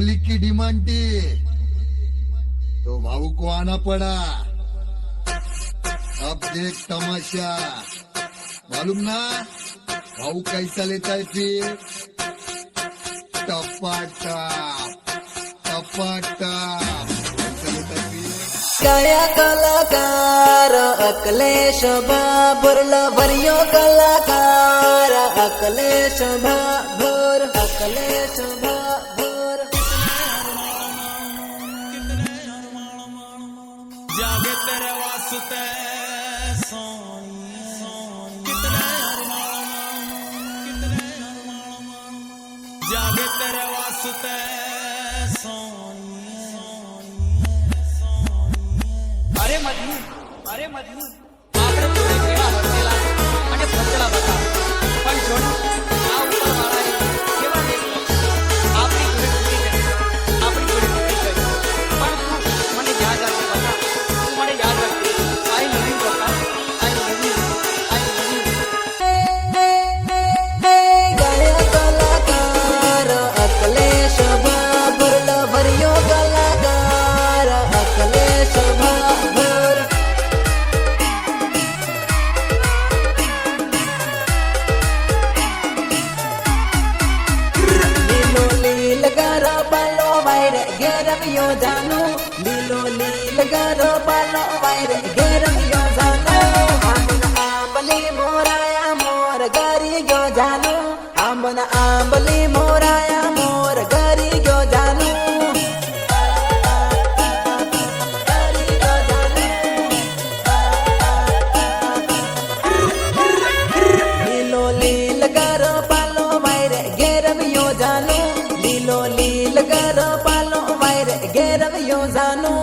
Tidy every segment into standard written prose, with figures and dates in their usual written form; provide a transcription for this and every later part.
Public की demand थी तो भाऊ को आना पड़ा। अब देख तमाशा, मालूम ना भाऊ कैसा लेता है फिर? टपाटप टपाटप कैसा लेता है फिर? गया कलाकार अकलेश बाबुर भरियो कलाकार अकलेश बाबुर अकलेश बाबुर जागे तेरे वास्ते जागे तेरे वास्ते अरे मजनू આપણે જોડે કેળા હસેલા અને ફસલા બતા પણ જોડું આ ઉપર વાળાએ કેવા દેખ્યો આપણી જોડે તૂટી ગઈ આપણી જોડે તૂટી ગઈ પણ તું મને યાદ રાખજે બતા તું મને યાદ રાખજે આઈ લવ યુ બતા આઈ લવ યુ गया कलाकार अकलेश बाबुर भरियो कलाकार अकलेश बाबुर लीलो लील गारो पालो वायरे गेरम यो जानो लीलो लील गारो पालो वायरे गेरम यो जानो आमन आंबली मोराया मोर गारी गयो जानो आमन आंबली मोराया मोर गारी गयो जानो गारी गयो जानो लीलो लील गारो पालो वायरे गेरम यो जानो लीलो लील गारो पालो वायरे गेरम यो जानो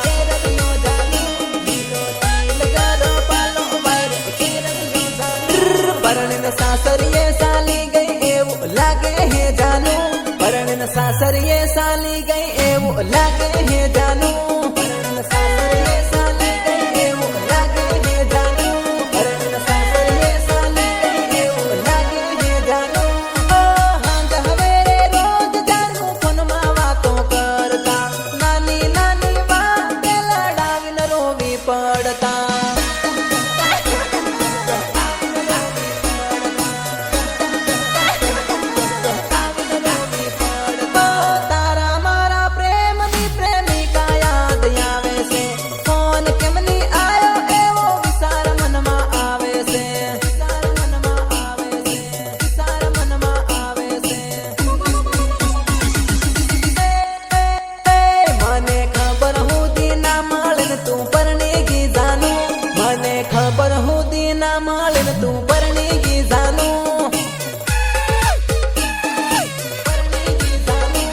गेरम यो जानो लीलो लील गारो पालो वायरे गेरम यो जानो परणन सासरिये साली गई एवो लागे है जानो परणन सासरिये साली गई एवो लागे है जानो परणन सासरिये साली गई एवो लागे है जानो परणन सासरिये साली गई एवो लागे है जानो ओ हांग हवेरे रोज जानू फोन मा वातो करता नानी नानी वाते लडावीन रोवी पड़ता तारा मारा प्रेम नी प्रेमिका याद आवे से फोन केम नी आयो एवो विचार मन मा आवे से विचार मन मा आवे से विचार मन मा आवे से मने खबर हूँ दीना मालिन तू परनेगी जानू मने खबर हूँ दीना मालिन तू परनेगी जानू परनेगी जानू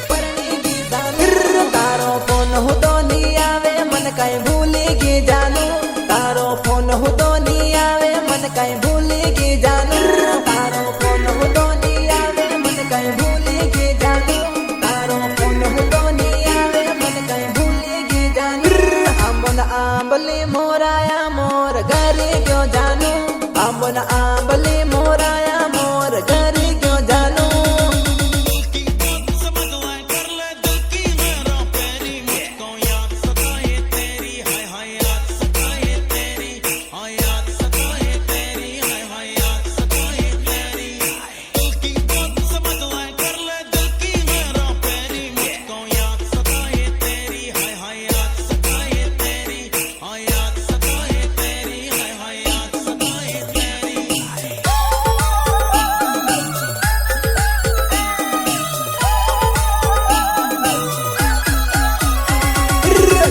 परनेगी जानू तारो फोन हूँ तो नहीं आवे मन कहीं भूलेगी जानू तारो फोन हूँ तो नहीं आवे मन कहीं भूलेगी जानू तारो फोन हूँ तो नहीं आवे मन कहीं भूलेगी जानू तारो फोन हूँ तो नहीं आवे मन कहीं भूलेगी जानू आंबन आंबली मोराया मोर घरे क्यों जानू आंबन आंबली मोराया मोर घरे क्यों जानू दिल की बात समझ ले कर ले दिल की मेरा पैरी मुझको याद सताए तेरी हाय हाय याद सताए तेरी हाय याद सताए तेरी हाय हाय याद सताए तेरी दिल की बात समझ ले कर ले दिल की मेरा पैरी मुझको याद सताए तेरी हाय हाय याद सताए तेरी हाय याद सताए तेरी हाय हाय याद सताए तेरी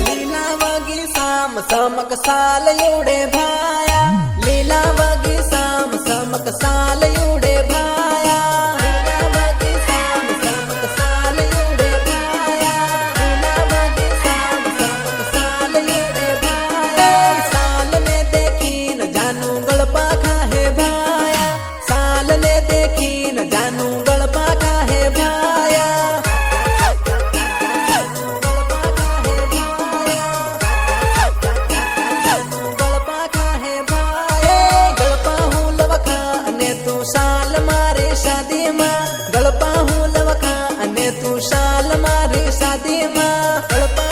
लीला वगी साम समक साल युडे भाया लीला वगी साम समक साल युडे भाया लीला वगी साम समक साल युडे भाया लीला वगी साम समक साल युडे भाया साल ने देखी न जानू गलपा खाहे भाया साल ने देखी न जानू गलपा खाहे भाया गलपा खाहे भाया गलपा हूँ लवखा ने તડપા